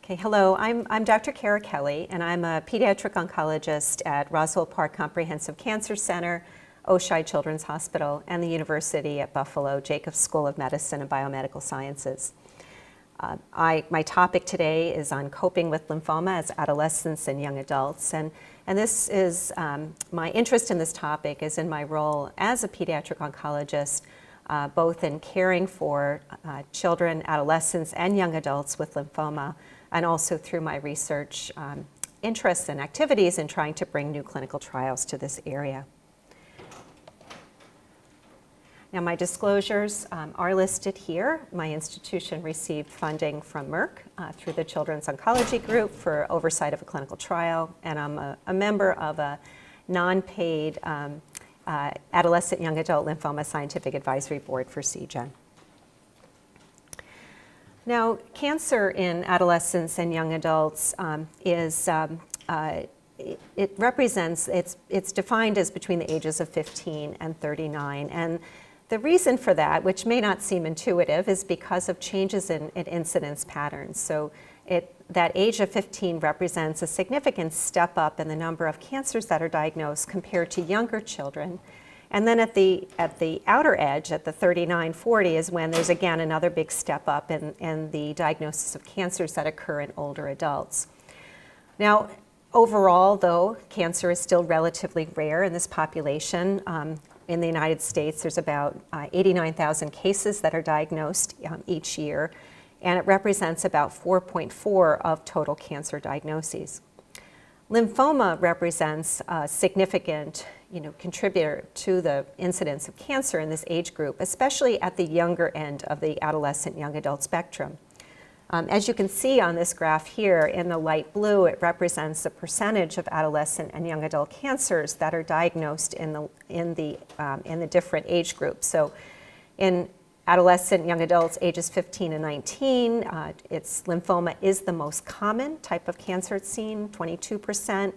Okay, hello, I'm Dr. Kara Kelly, and I'm a pediatric oncologist at Roswell Park Comprehensive Cancer Center, Oshai Children's Hospital, and the University at Buffalo Jacobs School of Medicine and Biomedical Sciences. My topic today is on coping with lymphoma as adolescents and young adults, and this is, my interest in this topic is in my role as a pediatric oncologist, both in caring for children, adolescents, and young adults with lymphoma, and also through my research interests and activities in trying to bring new clinical trials to this area. Now, my disclosures are listed here. My institution received funding from Merck through the Children's Oncology Group for oversight of a clinical trial, and I'm a member of a non-paid Adolescent Young Adult Lymphoma Scientific Advisory Board for CGEN. Now, cancer in adolescents and young adults it represents, it's defined as between the ages of 15 and 39. And the reason for that, which may not seem intuitive, is because of changes in incidence patterns. So that age of 15 represents a significant step up in the number of cancers that are diagnosed compared to younger children. And then at the outer edge, at the 39-40, is when there's again another big step up in the diagnosis of cancers that occur in older adults. Now, overall, though, cancer is still relatively rare in this population. In the United States, there's about 89,000 cases that are diagnosed each year, and it represents about 4.4 of total cancer diagnoses. Lymphoma represents a significant contributor to the incidence of cancer in this age group, especially at the younger end of the adolescent young adult spectrum. As you can see on this graph here in the light blue, it represents the percentage of adolescent and young adult cancers that are diagnosed in the different age groups. So in adolescent young adults ages 15 and 19, lymphoma is the most common type of cancer it's seen, 22%.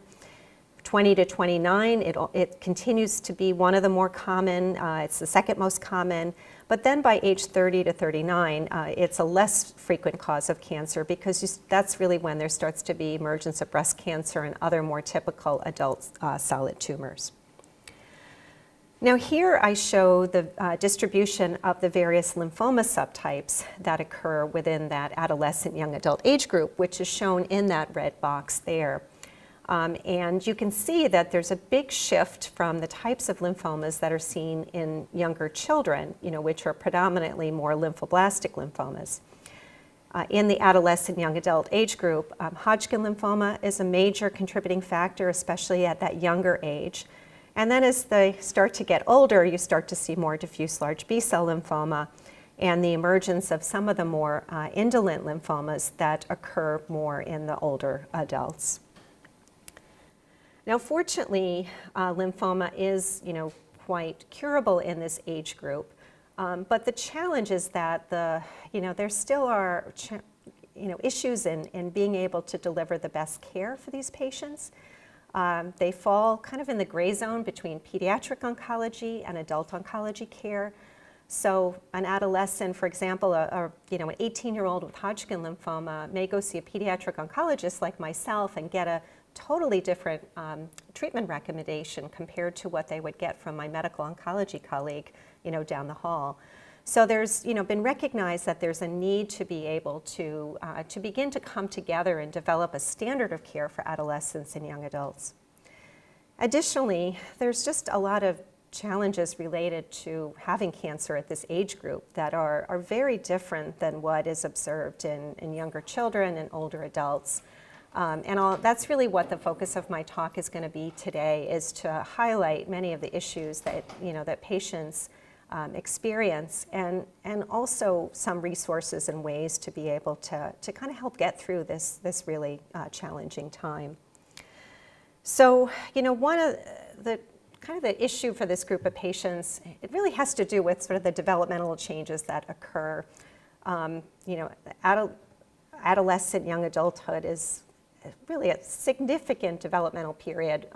20 to 29, it continues to be one of the more common. It's the second most common. But then by age 30 to 39, it's a less frequent cause of cancer because that's really when there starts to be emergence of breast cancer and other more typical adult solid tumors. Now here I show the distribution of the various lymphoma subtypes that occur within that adolescent young adult age group, which is shown in that red box there. And you can see that there's a big shift from the types of lymphomas that are seen in younger children, which are predominantly more lymphoblastic lymphomas. In the adolescent young adult age group, Hodgkin lymphoma is a major contributing factor, especially at that younger age. And then as they start to get older, you start to see more diffuse large B-cell lymphoma and the emergence of some of the more indolent lymphomas that occur more in the older adults. Now, fortunately, lymphoma is, quite curable in this age group, but the challenge is that there still are, issues in being able to deliver the best care for these patients. They fall kind of in the gray zone between pediatric oncology and adult oncology care. So an adolescent, for example, an 18-year-old with Hodgkin lymphoma may go see a pediatric oncologist like myself and get a totally different treatment recommendation compared to what they would get from my medical oncology colleague, down the hall. So there's, been recognized that there's a need to be able to begin to come together and develop a standard of care for adolescents and young adults. Additionally, there's just a lot of challenges related to having cancer at this age group that are very different than what is observed in younger children and older adults. That's really what the focus of my talk is going to be today, is to highlight many of the issues that, that patients experience, and also some resources and ways to be able to kind of help get through this really challenging time. So, one of the issue for this group of patients, it really has to do with sort of the developmental changes that occur. Adolescent young adulthood is really a significant developmental period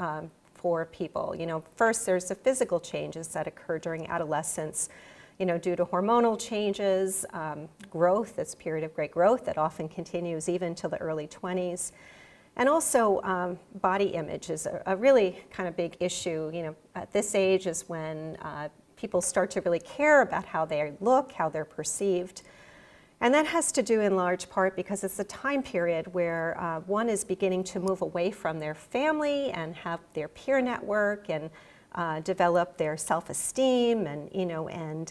for people. First there's the physical changes that occur during adolescence. due to hormonal changes, growth, this period of great growth that often continues even till the early 20s. And also body image is a really kind of big issue. At this age is when people start to really care about how they look, how they're perceived. And that has to do in large part because it's a time period where one is beginning to move away from their family and have their peer network and develop their self-esteem, and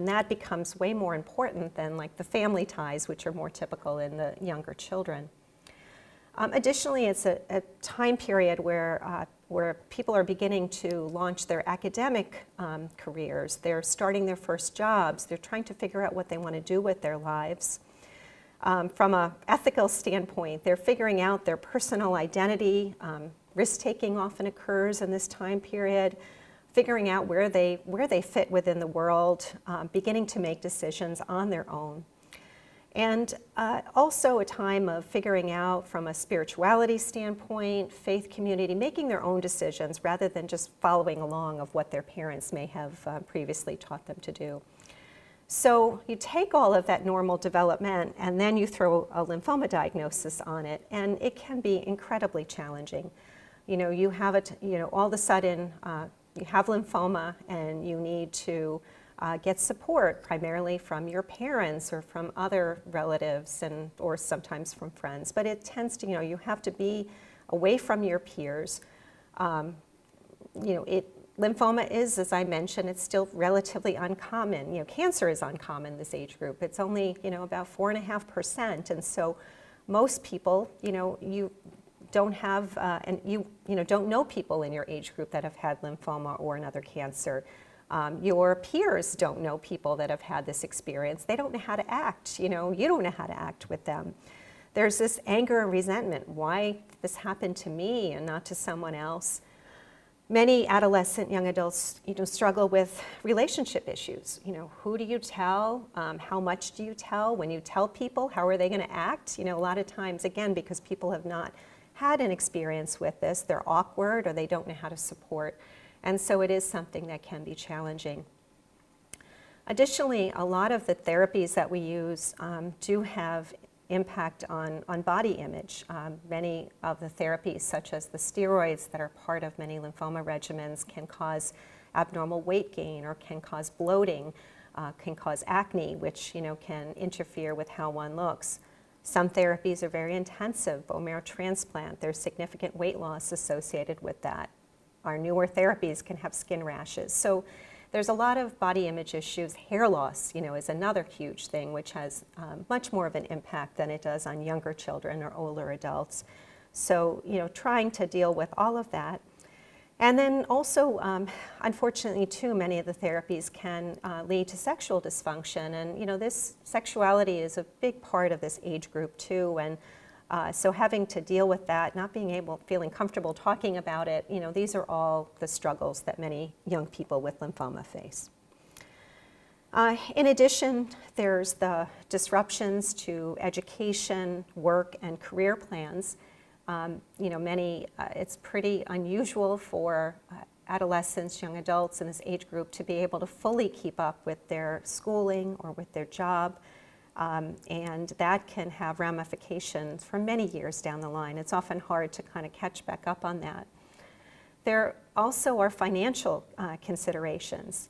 that becomes way more important than like the family ties, which are more typical in the younger children. Additionally, it's a time period where people are beginning to launch their academic careers. They're starting their first jobs. They're trying to figure out what they want to do with their lives. From an ethical standpoint, they're figuring out their personal identity. Risk-taking often occurs in this time period, figuring out where they fit within the world, beginning to make decisions on their own. And also a time of figuring out from a spirituality standpoint, faith community, making their own decisions rather than just following along of what their parents may have previously taught them to do. So you take all of that normal development and then you throw a lymphoma diagnosis on it, and it can be incredibly challenging. You have all of a sudden you have lymphoma and you need to get support primarily from your parents or from other relatives or sometimes from friends. But it tends to, you have to be away from your peers. Lymphoma is, as I mentioned, it's still relatively uncommon. Cancer is uncommon in this age group. It's only, about 4.5%. And so most people, you don't have, and you don't know people in your age group that have had lymphoma or another cancer. Your peers don't know people that have had this experience. They don't know how to act. You don't know how to act with them. There's this anger and resentment. Why did this happen to me and not to someone else? Many adolescent young adults, struggle with relationship issues. Who do you tell? How much do you tell? When you tell people, how are they going to act? A lot of times, again, because people have not had an experience with this, they're awkward or they don't know how to support. And so it is something that can be challenging. Additionally, a lot of the therapies that we use do have impact on body image. Many of the therapies, such as the steroids that are part of many lymphoma regimens, can cause abnormal weight gain or can cause bloating, can cause acne, which can interfere with how one looks. Some therapies are very intensive, bone marrow transplant. There's significant weight loss associated with that. Our newer therapies can have skin rashes. So there's a lot of body image issues. Hair loss, is another huge thing, which has much more of an impact than it does on younger children or older adults. So, trying to deal with all of that. And then also, unfortunately, too, many of the therapies can lead to sexual dysfunction. And, this sexuality is a big part of this age group, too. And so having to deal with that, not feeling comfortable talking about it, these are all the struggles that many young people with lymphoma face. In addition, there's the disruptions to education, work, and career plans. It's pretty unusual for adolescents, young adults in this age group to be able to fully keep up with their schooling or with their job. And that can have ramifications for many years down the line. It's often hard to kind of catch back up on that. There also are financial considerations.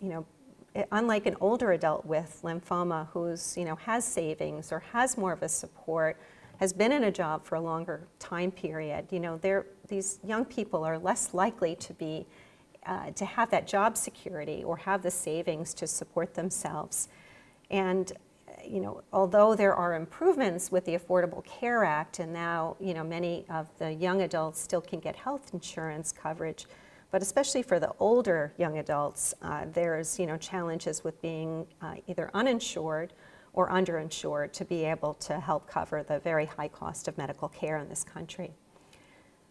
Unlike an older adult with lymphoma who's, has savings or has more of a support, has been in a job for a longer time period, these young people are less likely to have that job security or have the savings to support themselves. And although there are improvements with the Affordable Care Act, and now, many of the young adults still can get health insurance coverage, but especially for the older young adults, there's, challenges with being either uninsured or underinsured to be able to help cover the very high cost of medical care in this country.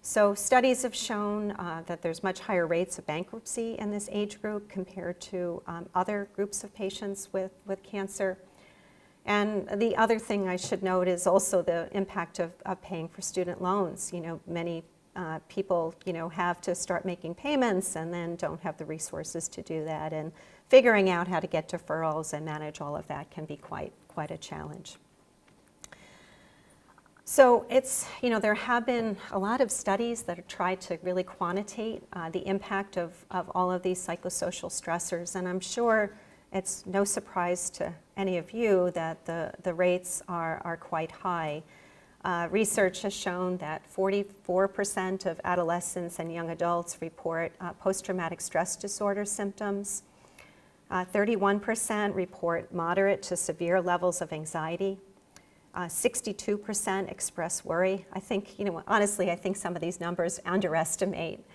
So studies have shown that there's much higher rates of bankruptcy in this age group compared to other groups of patients with cancer. And the other thing I should note is also the impact of paying for student loans. Many people, have to start making payments and then don't have the resources to do that. And figuring out how to get deferrals and manage all of that can be quite a challenge. So there have been a lot of studies that have tried to really quantitate the impact of all of these psychosocial stressors, and I'm sure it's no surprise to any of you that the rates are quite high. Research has shown that 44% of adolescents and young adults report post-traumatic stress disorder symptoms. 31% report moderate to severe levels of anxiety. 62% express worry. I think, honestly, I think some of these numbers underestimate.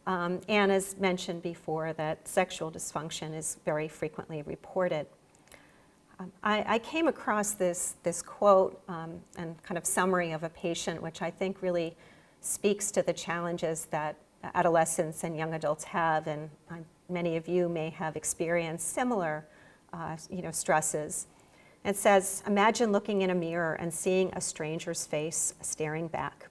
And as mentioned before, that sexual dysfunction is very frequently reported. I came across this quote and kind of summary of a patient, which I think really speaks to the challenges that adolescents and young adults have, and many of you may have experienced similar stresses. It says, imagine looking in a mirror and seeing a stranger's face staring back.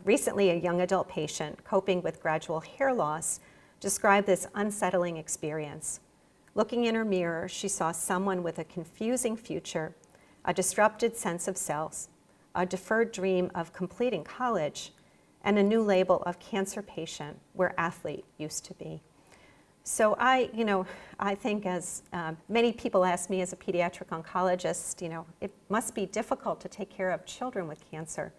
Recently, a young adult patient coping with gradual hair loss described this unsettling experience. Looking in her mirror, she saw someone with a confusing future, a disrupted sense of self, a deferred dream of completing college, and a new label of cancer patient where athlete used to be. So I think as many people ask me as a pediatric oncologist, it must be difficult to take care of children with cancer.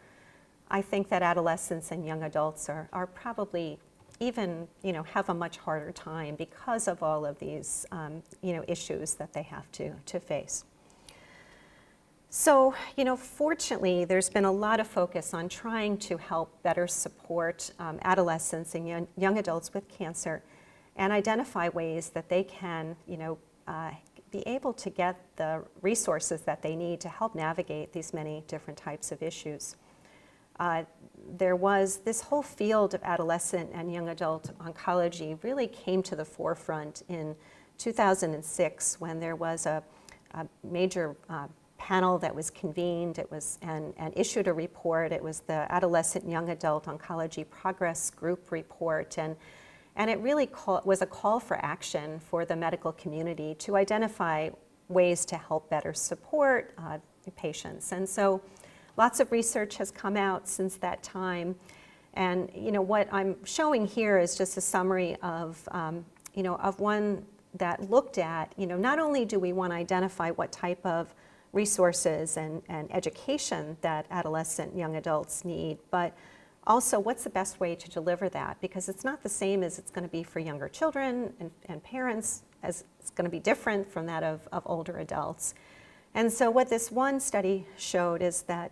I think that adolescents and young adults are probably even, have a much harder time because of all of these, issues that they have to face. So, fortunately, there's been a lot of focus on trying to help better support adolescents and young adults with cancer and identify ways that they can, be able to get the resources that they need to help navigate these many different types of issues. There was this whole field of adolescent and young adult oncology really came to the forefront in 2006 when there was a major panel that was convened. It was and issued a report. It was the Adolescent Young Adult Oncology Progress Group report, and it really was a call for action for the medical community to identify ways to help better support patients. And so lots of research has come out since that time. And what I'm showing here is just a summary of, of one that looked at, not only do we want to identify what type of resources and education that adolescent young adults need, but also what's the best way to deliver that, because it's not the same as it's going to be for younger children and parents, as it's going to be different from that of older adults. And so what this one study showed is that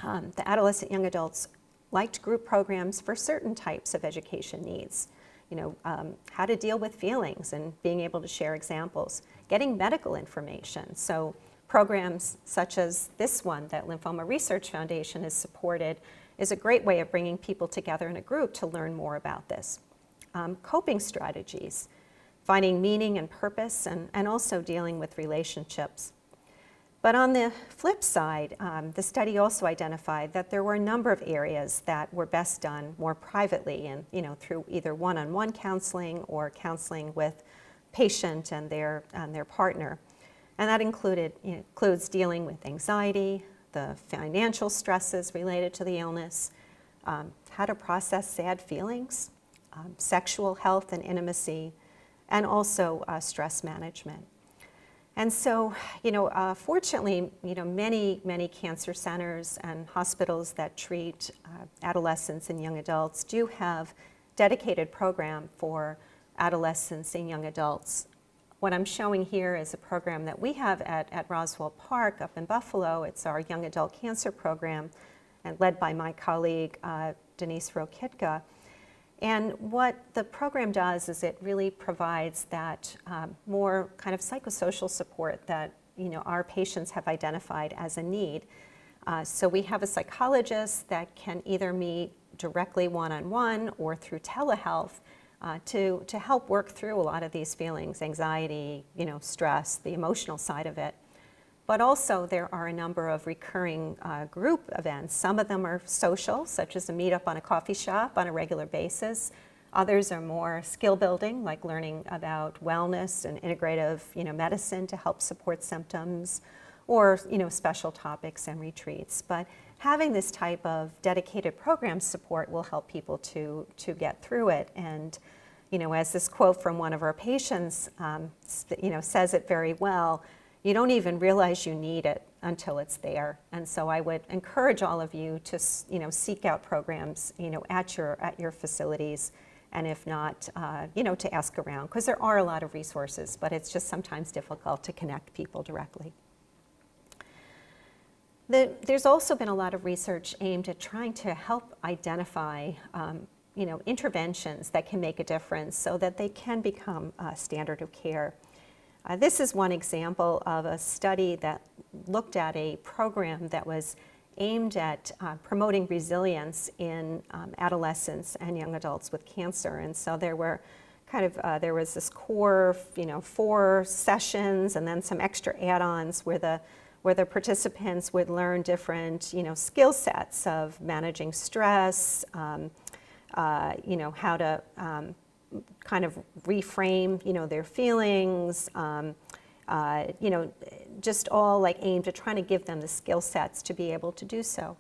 the adolescent young adults liked group programs for certain types of education needs. How to deal with feelings and being able to share examples, getting medical information. So programs such as this one that Lymphoma Research Foundation has supported is a great way of bringing people together in a group to learn more about this. Coping strategies, finding meaning and purpose, and also dealing with relationships. But on the flip side, the study also identified that there were a number of areas that were best done more privately and through either one-on-one counseling or counseling with patient and their partner. And that includes dealing with anxiety, the financial stresses related to the illness, how to process sad feelings, sexual health and intimacy, and also stress management. And so, fortunately, many cancer centers and hospitals that treat adolescents and young adults do have dedicated program for adolescents and young adults. What I'm showing here is a program that we have at Roswell Park up in Buffalo. It's our young adult cancer program, and led by my colleague Denise Rokitka. And what the program does is it really provides that more kind of psychosocial support that our patients have identified as a need. So we have a psychologist that can either meet directly one-on-one or through telehealth to help work through a lot of these feelings, anxiety, stress, the emotional side of it. But also there are a number of recurring group events. Some of them are social, such as a meetup on a coffee shop on a regular basis. Others are more skill building, like learning about wellness and integrative, medicine to help support symptoms, or, special topics and retreats. But having this type of dedicated program support will help people to get through it. And, as this quote from one of our patients, says it very well, you don't even realize you need it until it's there. And so I would encourage all of you to, seek out programs, at your facilities, and if not, to ask around, because there are a lot of resources, but it's just sometimes difficult to connect people directly. There's also been a lot of research aimed at trying to help identify, interventions that can make a difference so that they can become a standard of care. This is one example of a study that looked at a program that was aimed at promoting resilience in adolescents and young adults with cancer. And so there were there was this core, 4 sessions and then some extra add-ons where the participants would learn different, skill sets of managing stress, how to kind of reframe, their feelings, just all like aimed at trying to give them the skill sets to be able to do so.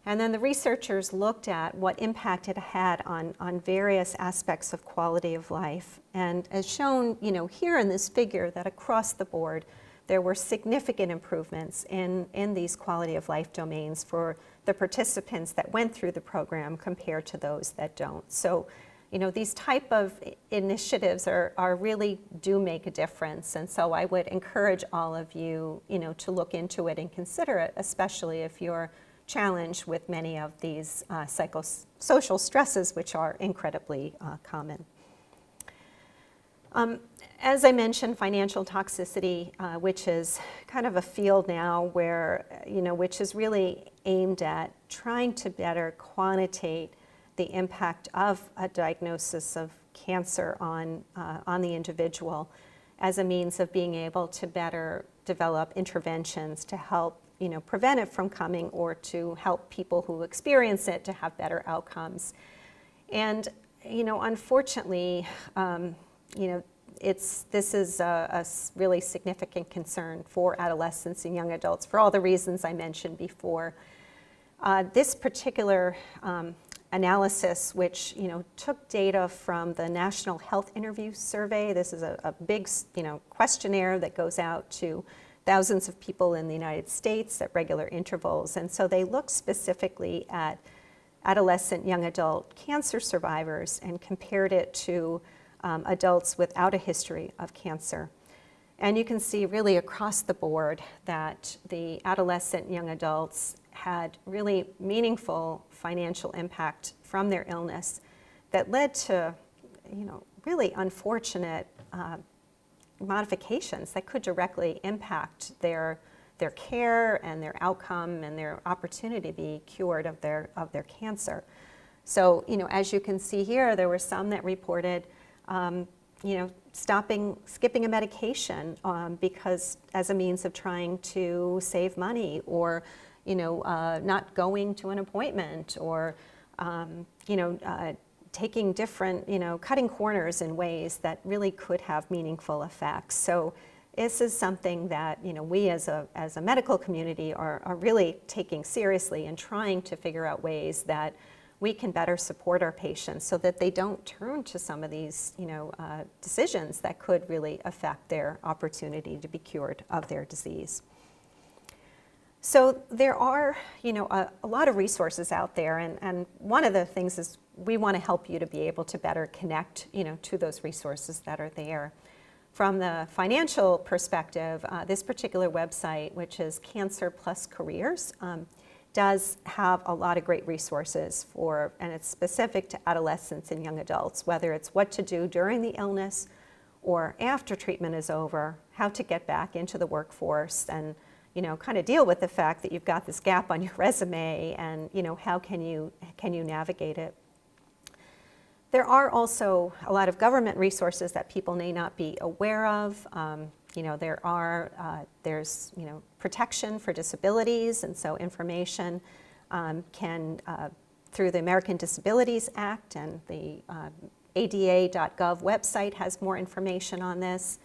And then the researchers looked at what impact it had on various aspects of quality of life. And as shown, here in this figure, that across the board, there were significant improvements in these quality of life domains for the participants that went through the program compared to those that don't. So, these type of initiatives are really do make a difference. And so I would encourage all of you, to look into it and consider it, especially if you're challenged with many of these psychosocial stresses, which are incredibly common. As I mentioned, financial toxicity, which is kind of a field now where, which is really aimed at trying to better quantitate the impact of a diagnosis of cancer on the individual as a means of being able to better develop interventions to help, prevent it from coming, or to help people who experience it to have better outcomes. And, unfortunately, this is a really significant concern for adolescents and young adults for all the reasons I mentioned before. This particular analysis, which took data from the National Health Interview Survey. This is a big questionnaire that goes out to thousands of people in the United States at regular intervals. And so they looked specifically at adolescent young adult cancer survivors and compared it to adults without a history of cancer. And you can see really across the board that the adolescent young adults had really meaningful financial impact from their illness that led to, really unfortunate modifications that could directly impact their care and their outcome and their opportunity to be cured of their cancer. So, as you can see here, there were some that reported, skipping a medication because as a means of trying to save money, or not going to an appointment, or taking different, cutting corners in ways that really could have meaningful effects. So this is something that we as a medical community are really taking seriously and trying to figure out ways that we can better support our patients so that they don't turn to some of these decisions that could really affect their opportunity to be cured of their disease. So there are, a lot of resources out there, and one of the things is we want to help you to be able to better connect, to those resources that are there. From the financial perspective, this particular website, which is Cancer Plus Careers, does have a lot of great resources and it's specific to adolescents and young adults, whether it's what to do during the illness or after treatment is over, how to get back into the workforce, and kind of deal with the fact that you've got this gap on your resume, and how can you navigate it. There are also a lot of government resources that people may not be aware of. There's protection for disabilities, and so information can through the American Disabilities Act, and the ADA.gov website has more information on this.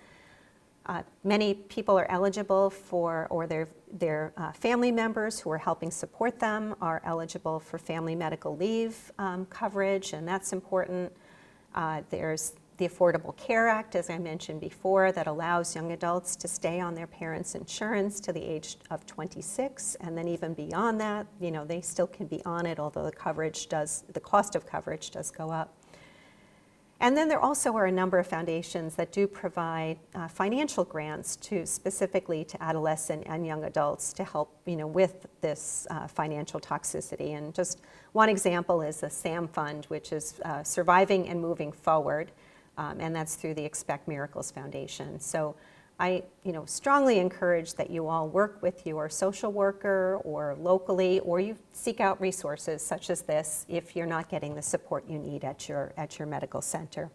Many people are eligible for, or their family members who are helping support them are eligible for family medical leave coverage, and that's important. There's the Affordable Care Act, as I mentioned before, that allows young adults to stay on their parents' insurance to the age of 26, and then even beyond that, they still can be on it, although the cost of coverage does go up. And then there also are a number of foundations that do provide financial grants specifically to adolescent and young adults to help, with this financial toxicity. And just one example is the SAM Fund, which is Surviving and Moving Forward, and that's through the Expect Miracles Foundation. So I strongly encourage that you all work with your social worker or locally, or you seek out resources such as this if you're not getting the support you need at your medical center.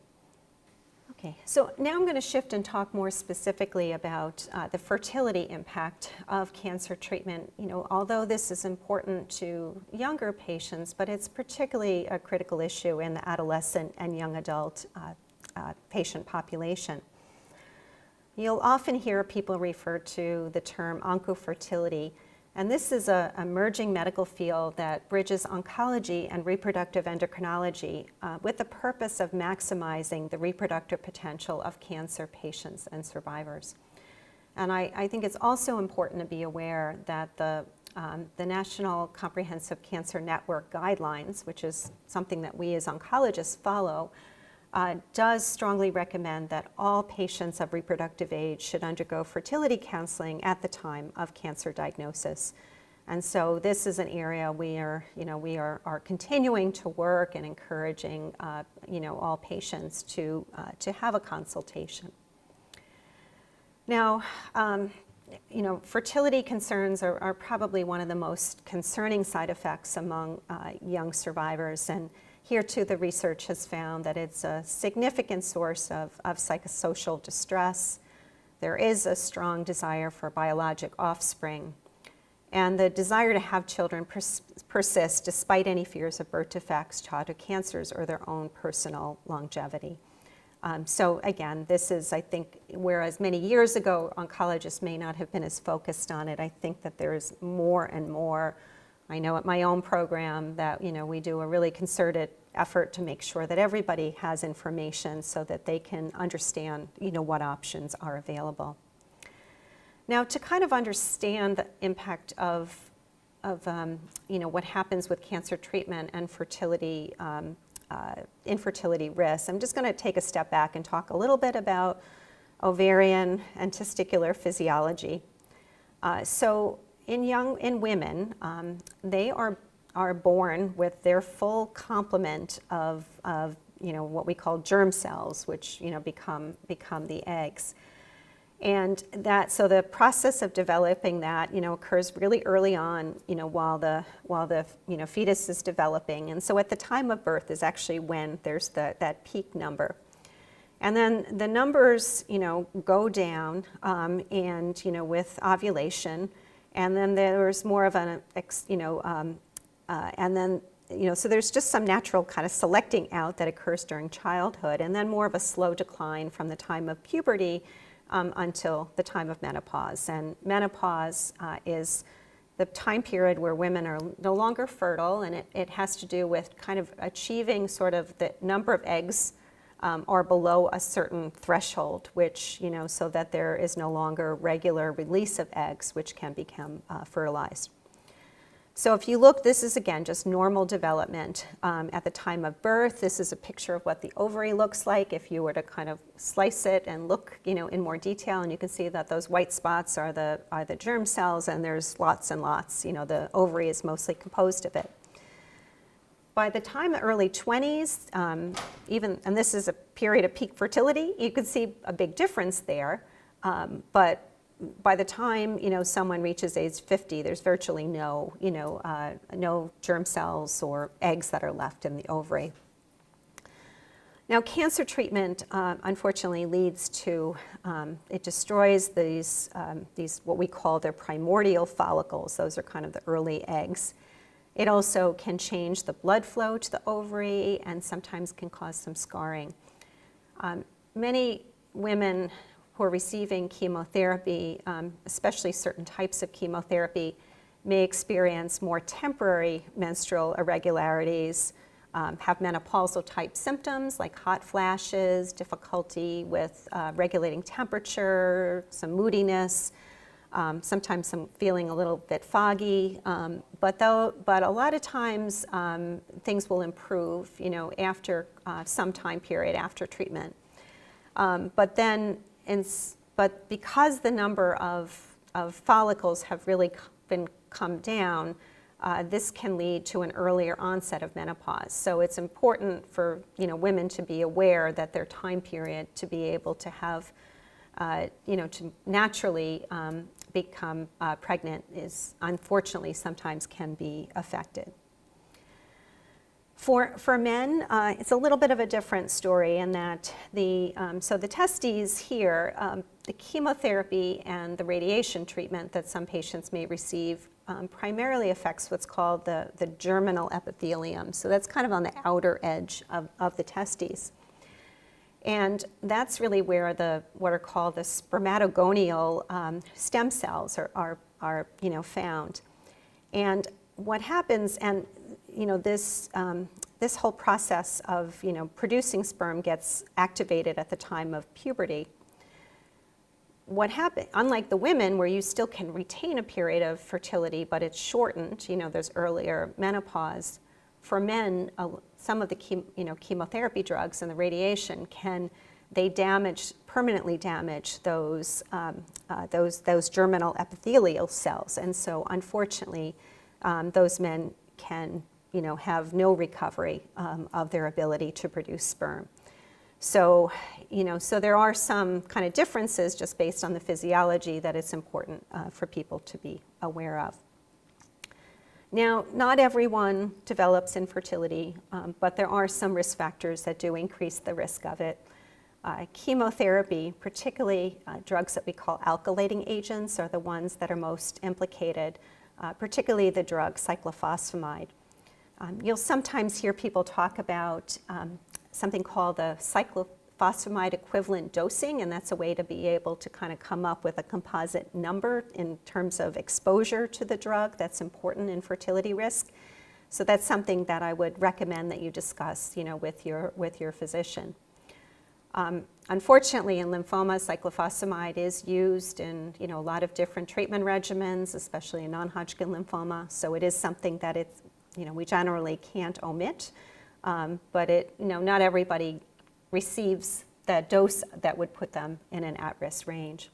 Okay, so now I'm going to shift and talk more specifically about the fertility impact of cancer treatment. Although this is important to younger patients, but it's particularly a critical issue in the adolescent and young adult patient population. You'll often hear people refer to the term oncofertility, and this is an emerging medical field that bridges oncology and reproductive endocrinology with the purpose of maximizing the reproductive potential of cancer patients and survivors. And I think it's also important to be aware that the National Comprehensive Cancer Network guidelines, which is something that we as oncologists follow, does strongly recommend that all patients of reproductive age should undergo fertility counseling at the time of cancer diagnosis. And so this is an area we are continuing to work and encouraging all patients to have a consultation. Now, fertility concerns are probably one of the most concerning side effects among young survivors, and here too the research has found that it's a significant source of psychosocial distress. There is a strong desire for biologic offspring, and the desire to have children persists despite any fears of birth defects, childhood cancers, or their own personal longevity. So again, this is, I think, whereas many years ago oncologists may not have been as focused on it, I think that there is more and more. I know at my own program that we do a really concerted effort to make sure that everybody has information so that they can understand what options are available. Now, to kind of understand the impact of what happens with cancer treatment and fertility, infertility risks, I'm just going to take a step back and talk a little bit about ovarian and testicular physiology. So in women, they are born with their full complement of what we call germ cells, which become the eggs. And so the process of developing that occurs really early on, while the fetus is developing. And so at the time of birth is actually when there's that peak number. And then the numbers go down and with ovulation. And then there's more of an, and then, so there's just some natural kind of selecting out that occurs during childhood, and then more of a slow decline from the time of puberty until the time of menopause. And menopause is the time period where women are no longer fertile, and it has to do with kind of achieving sort of the number of eggs are below a certain threshold, which, so that there is no longer regular release of eggs, which can become fertilized. So if you look, this is again just normal development at the time of birth. This is a picture of what the ovary looks like if you were to kind of slice it and look, in more detail, and you can see that those white spots are the germ cells, and there's lots and lots. The ovary is mostly composed of it. By the time the early 20s, and this is a period of peak fertility, you can see a big difference there. But by the time someone reaches age 50, there's virtually no germ cells or eggs that are left in the ovary. Now, cancer treatment unfortunately leads to it destroys these what we call their primordial follicles. Those are kind of the early eggs. It also can change the blood flow to the ovary and sometimes can cause some scarring. Many women who are receiving chemotherapy, especially certain types of chemotherapy, may experience more temporary menstrual irregularities, have menopausal type symptoms like hot flashes, difficulty with regulating temperature, some moodiness, sometimes some feeling a little bit foggy, but a lot of times things will improve, after some time period after treatment. But because the number of follicles have really come down, this can lead to an earlier onset of menopause. So it's important for women to be aware that their time period to be able to have, to naturally become pregnant is unfortunately sometimes can be affected. For men, it's a little bit of a different story in that the testes here, the chemotherapy and the radiation treatment that some patients may receive primarily affects what's called the germinal epithelium. So that's kind of on the outer edge of the testes. And that's really where what are called the spermatogonial stem cells are found. And what happens, and this whole process of producing sperm gets activated at the time of puberty. What happens, unlike the women where you still can retain a period of fertility, but it's shortened, there's earlier menopause. For men, some of the chemotherapy drugs and the radiation permanently damage those germinal epithelial cells, and so unfortunately, those men can have no recovery of their ability to produce sperm. So, so there are some kind of differences just based on the physiology that it's important for people to be aware of. Now, not everyone develops infertility, but there are some risk factors that do increase the risk of it. Chemotherapy, particularly drugs that we call alkylating agents, are the ones that are most implicated, particularly the drug cyclophosphamide. You'll sometimes hear people talk about something called the cyclophosphamide equivalent dosing, and that's a way to be able to kind of come up with a composite number in terms of exposure to the drug that's important in fertility risk. So that's something that I would recommend that you discuss, with your physician. Unfortunately, in lymphoma, cyclophosphamide is used in a lot of different treatment regimens, especially in non-Hodgkin lymphoma. So it is something that we generally can't omit, but not everybody receives that dose that would put them in an at-risk range.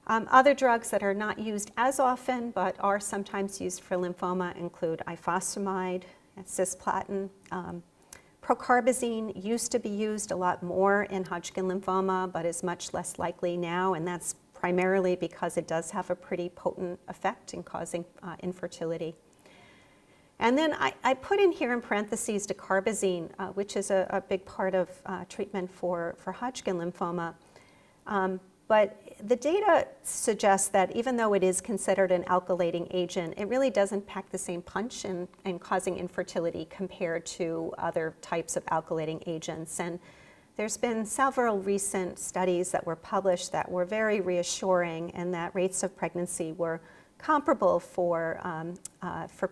Other drugs that are not used as often but are sometimes used for lymphoma include ifosfamide, cisplatin. Procarbazine used to be used a lot more in Hodgkin lymphoma, but is much less likely now, and that's primarily because it does have a pretty potent effect in causing infertility. And then I put in here in parentheses dacarbazine, which is a big part of treatment for Hodgkin lymphoma. But the data suggests that even though it is considered an alkylating agent, it really doesn't pack the same punch in causing infertility compared to other types of alkylating agents. And there's been several recent studies that were published that were very reassuring, and that rates of pregnancy were comparable for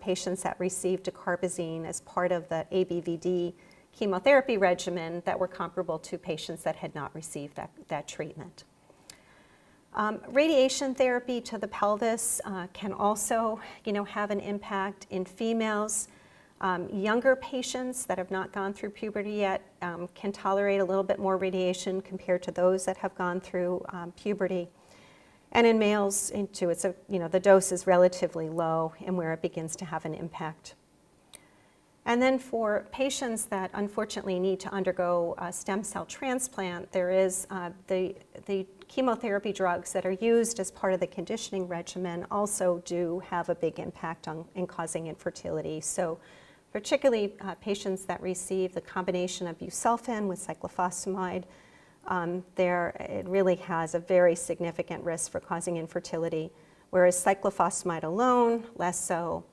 patients that received dacarbazine as part of the ABVD chemotherapy regimen that were comparable to patients that had not received that treatment. Radiation therapy to the pelvis can also, have an impact in females. Younger patients that have not gone through puberty yet can tolerate a little bit more radiation compared to those that have gone through puberty. And in males, too, the dose is relatively low and where it begins to have an impact. And then for patients that unfortunately need to undergo a stem cell transplant, there is the chemotherapy drugs that are used as part of the conditioning regimen also do have a big impact in causing infertility. So particularly patients that receive the combination of busulfan with cyclophosphamide, it really has a very significant risk for causing infertility, whereas cyclophosphamide alone, less so.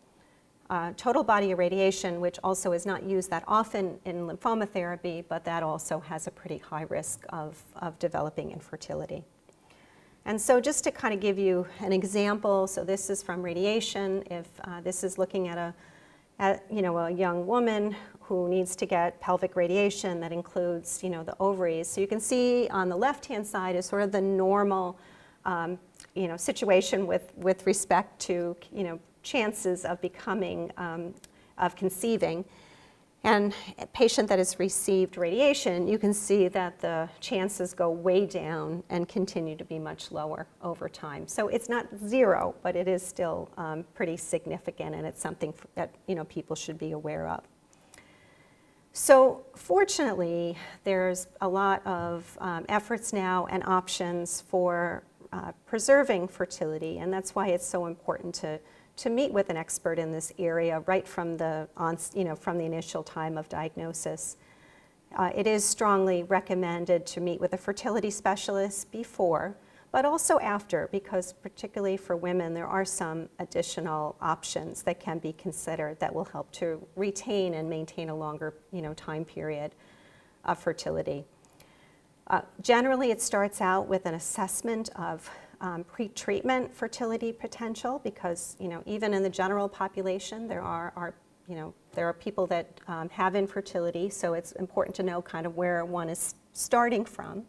total body irradiation, which also is not used that often in lymphoma therapy, but that also has a pretty high risk of developing infertility. And so just to kind of give you an example, so this is from radiation. If this is looking at a young woman who needs to get pelvic radiation that includes, the ovaries. So you can see on the left-hand side is sort of the normal, situation with respect to, chances of becoming, of conceiving. And a patient that has received radiation, you can see that the chances go way down and continue to be much lower over time. So it's not zero, but it is still pretty significant, and it's something that people should be aware of. So fortunately, there's a lot of efforts now and options for preserving fertility, and that's why it's so important to meet with an expert in this area right from the initial time of diagnosis. It is strongly recommended to meet with a fertility specialist before, but also after, because particularly for women, there are some additional options that can be considered that will help to retain and maintain a longer, time period of fertility. Generally, it starts out with an assessment of pre-treatment fertility potential, because even in the general population there are people that have infertility, so it's important to know kind of where one is starting from.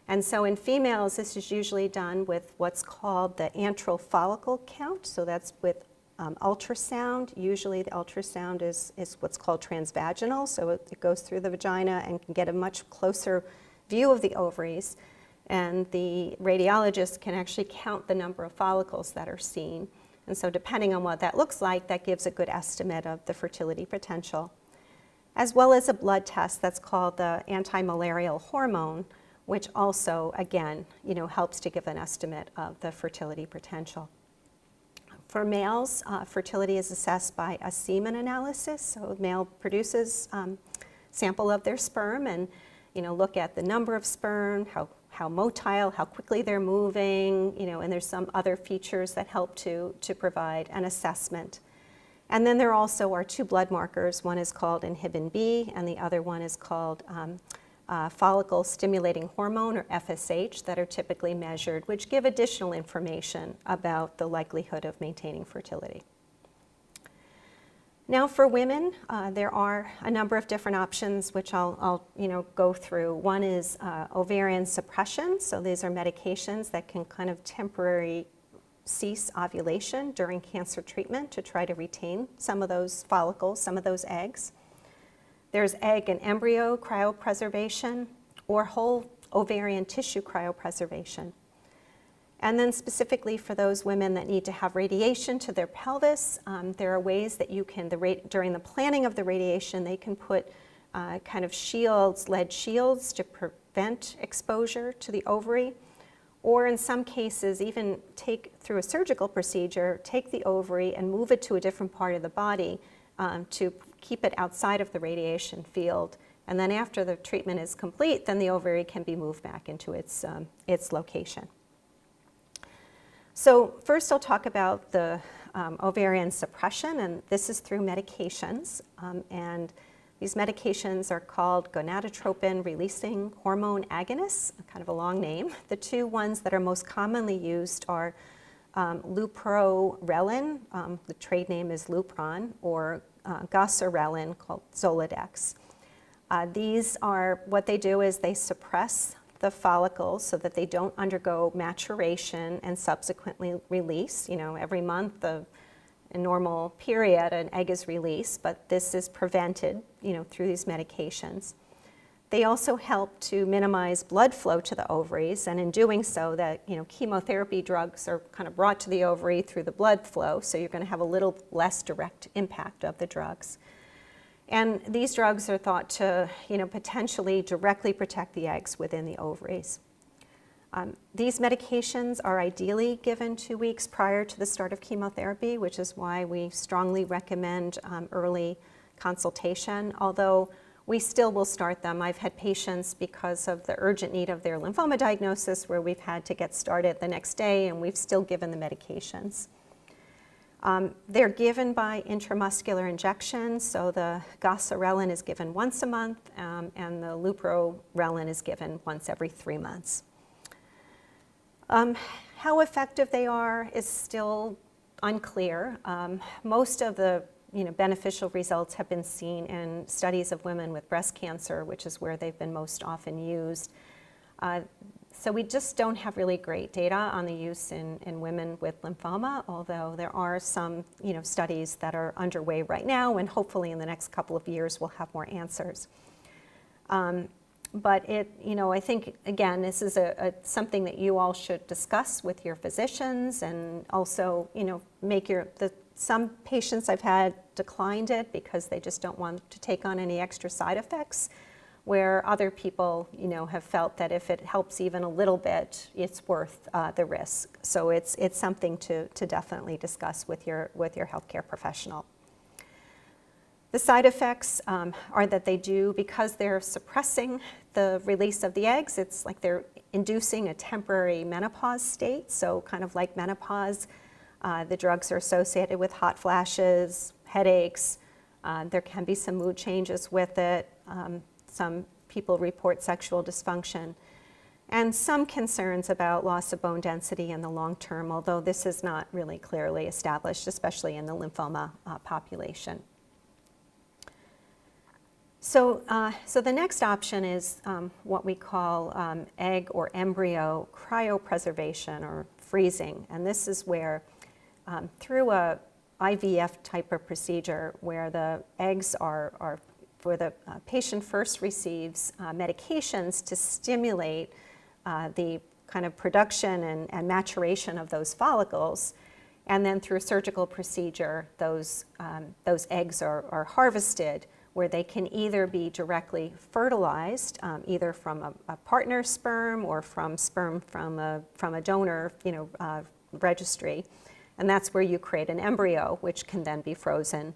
And so in females, this is usually done with what's called the antral follicle count, so that's with ultrasound. Usually the ultrasound is what's called transvaginal, so it goes through the vagina and can get a much closer view of the ovaries. And the radiologist can actually count the number of follicles that are seen. And so depending on what that looks like, that gives a good estimate of the fertility potential. As well as a blood test that's called the anti-malarial hormone, which also, again, helps to give an estimate of the fertility potential. For males, fertility is assessed by a semen analysis. So the male produces sample of their sperm and look at the number of sperm, how motile, how quickly they're moving, and there's some other features that help to provide an assessment. And then there also are two blood markers. One is called inhibin B, and the other one is called follicle stimulating hormone, or FSH, that are typically measured, which give additional information about the likelihood of maintaining fertility. Now for women, there are a number of different options which I'll go through. One is ovarian suppression. So these are medications that can kind of temporarily cease ovulation during cancer treatment to try to retain some of those follicles, some of those eggs. There's egg and embryo cryopreservation, or whole ovarian tissue cryopreservation. And then specifically for those women that need to have radiation to their pelvis, there are ways that you can, during the planning of the radiation, they can put kind of shields, lead shields, to prevent exposure to the ovary. Or in some cases, even through a surgical procedure, take the ovary and move it to a different part of the body to keep it outside of the radiation field. And then after the treatment is complete, then the ovary can be moved back into its location. So first I'll talk about the ovarian suppression, and this is through medications. And these medications are called gonadotropin-releasing hormone agonists, kind of a long name. The two ones that are most commonly used are leuprorelin, the trade name is Lupron, or goserelin, called Zoladex. These are, what they do is they suppress the follicles so that they don't undergo maturation and subsequently release. Every month, a normal period, an egg is released, but this is prevented, through these medications. They also help to minimize blood flow to the ovaries, and in doing so, that chemotherapy drugs are kind of brought to the ovary through the blood flow, so you're going to have a little less direct impact of the drugs. And these drugs are thought to, potentially directly protect the eggs within the ovaries. These medications are ideally given 2 weeks prior to the start of chemotherapy, which is why we strongly recommend early consultation, although we still will start them. I've had patients, because of the urgent need of their lymphoma diagnosis, where we've had to get started the next day, and we've still given the medications. They're given by intramuscular injection, so the goserelin is given once a month, and the leuprorelin is given once every 3 months. How effective they are is still unclear. Most of the beneficial results have been seen in studies of women with breast cancer, which is where they've been most often used. So we just don't have really great data on the use in women with lymphoma, although there are some studies that are underway right now, and hopefully in the next couple of years we'll have more answers. But I think, again, this is something that you all should discuss with your physicians, and also, some patients I've had declined it because they just don't want to take on any extra side effects, where other people, have felt that if it helps even a little bit, it's worth the risk. So it's something to definitely discuss with your healthcare professional. The side effects are that they do, because they're suppressing the release of the eggs, it's like they're inducing a temporary menopause state. So kind of like menopause, the drugs are associated with hot flashes, headaches. There can be some mood changes with it. Some people report sexual dysfunction, and some concerns about loss of bone density in the long term, although this is not really clearly established, especially in the lymphoma population. So the next option is what we call egg or embryo cryopreservation, or freezing. And this is where, through a IVF type of procedure, where the eggs are where the patient first receives medications to stimulate the kind of production and maturation of those follicles, and then through a surgical procedure, those eggs are harvested, where they can either be directly fertilized, either from a partner sperm or from sperm from a donor registry, and that's where you create an embryo, which can then be frozen,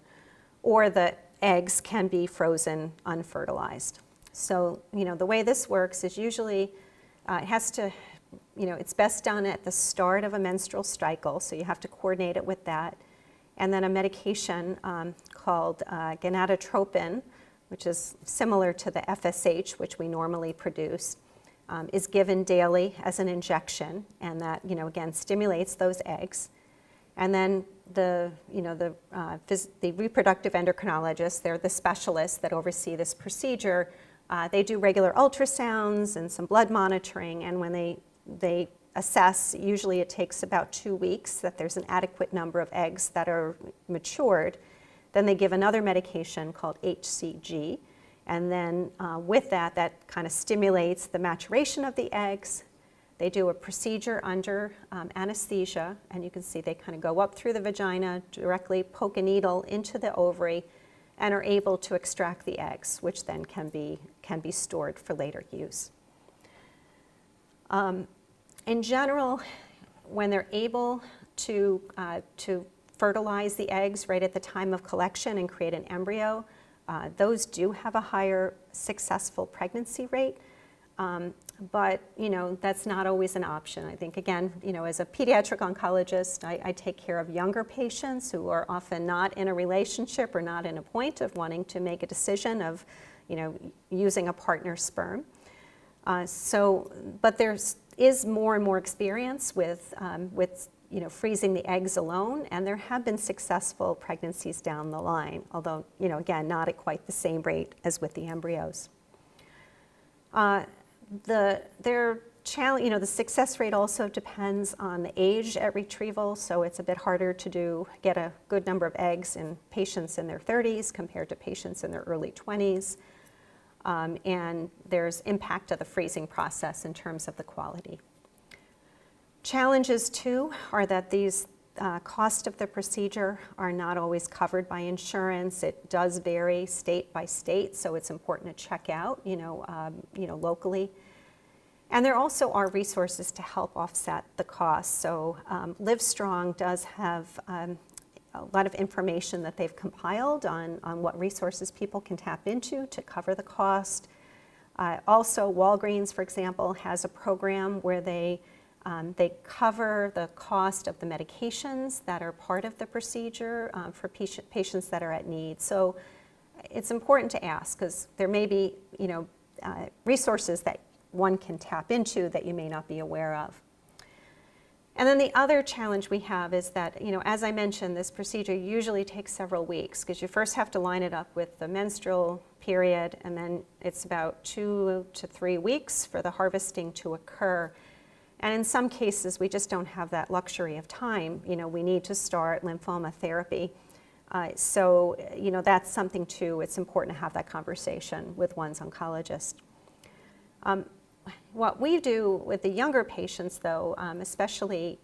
or the eggs can be frozen unfertilized. So, the way this works is usually it has to, it's best done at the start of a menstrual cycle, so you have to coordinate it with that. And then a medication called gonadotropin, which is similar to the FSH, which we normally produce, is given daily as an injection, and that, again, stimulates those eggs. And then the reproductive endocrinologists, they're the specialists that oversee this procedure. They do regular ultrasounds and some blood monitoring, and when they assess, usually it takes about 2 weeks, that there's an adequate number of eggs that are matured. Then they give another medication called HCG, and then with that kind of stimulates the maturation of the eggs. They do a procedure under anesthesia, and you can see they kind of go up through the vagina, directly poke a needle into the ovary, and are able to extract the eggs, which then can be stored for later use. In general, when they're able to fertilize the eggs right at the time of collection and create an embryo, those do have a higher successful pregnancy rate. But that's not always an option. I think, again, as a pediatric oncologist, I take care of younger patients who are often not in a relationship or not in a point of wanting to make a decision of using a partner sperm. But there is more and more experience with freezing the eggs alone, and there have been successful pregnancies down the line, although again, not at quite the same rate as with the embryos. The success rate also depends on the age at retrieval, so it's a bit harder to get a good number of eggs in patients in their 30s compared to patients in their early 20s. And there's impact of the freezing process in terms of the quality. Challenges, too, are that these cost of the procedure are not always covered by insurance. It does vary state by state, so it's important to check out, locally. And there also are resources to help offset the cost. So Livestrong does have a lot of information that they've compiled on what resources people can tap into to cover the cost. Also, Walgreens, for example, has a program where they They cover the cost of the medications that are part of the procedure for patients that are at need. So it's important to ask, because there may be, resources that one can tap into that you may not be aware of. And then the other challenge we have is that, as I mentioned, this procedure usually takes several weeks, because you first have to line it up with the menstrual period, and then it's about 2 to 3 weeks for the harvesting to occur. And in some cases, we just don't have that luxury of time. We need to start lymphoma therapy. So that's something too, it's important to have that conversation with one's oncologist. What we do with the younger patients, though, especially,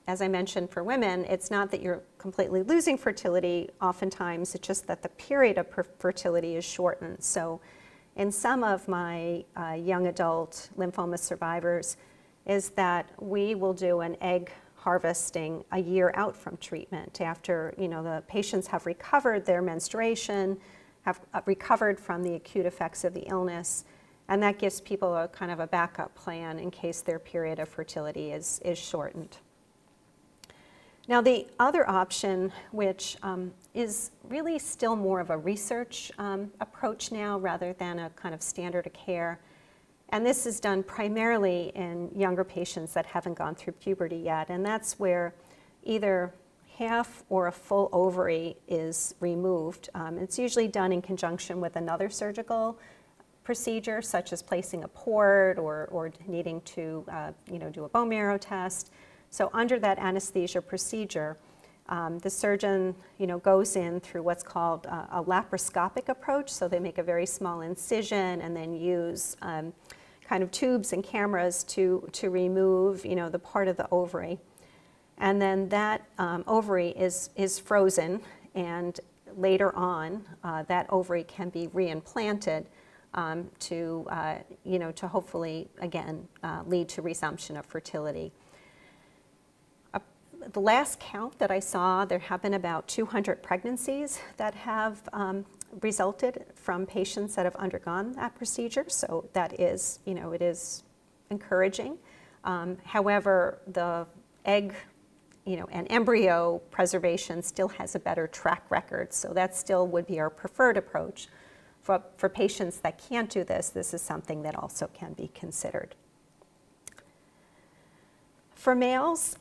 as I mentioned for women, it's not that you're completely losing fertility. Oftentimes, it's just that the period of fertility is shortened. So in some of my young adult lymphoma survivors, is that we will do an egg harvesting a year out from treatment after, the patients have recovered their menstruation, have recovered from the acute effects of the illness, and that gives people a kind of a backup plan in case their period of fertility is shortened. Now, the other option, which is really still more of a research approach now rather than a kind of standard of care, and this is done primarily in younger patients that haven't gone through puberty yet, and that's where either half or a full ovary is removed. It's usually done in conjunction with another surgical procedure, such as placing a port or needing to do a bone marrow test. So under that anesthesia procedure, the surgeon goes in through what's called a laparoscopic approach. So they make a very small incision and then use kind of tubes and cameras to remove the part of the ovary. And then that ovary is frozen, and later on that ovary can be reimplanted to hopefully again lead to resumption of fertility. The last count that I saw, there have been about 200 pregnancies that have resulted from patients that have undergone that procedure. So that is, it is encouraging. However, the egg, and embryo preservation still has a better track record. So that still would be our preferred approach. For patients that can't do this, this is something that also can be considered. For males,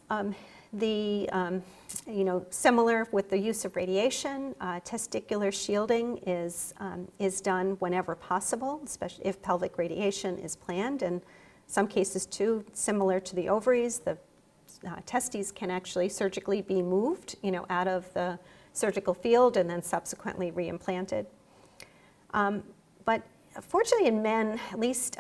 similar with the use of radiation, testicular shielding is done whenever possible, especially if pelvic radiation is planned. And some cases too, similar to the ovaries, the testes can actually surgically be moved, out of the surgical field and then subsequently reimplanted. But fortunately in men, at least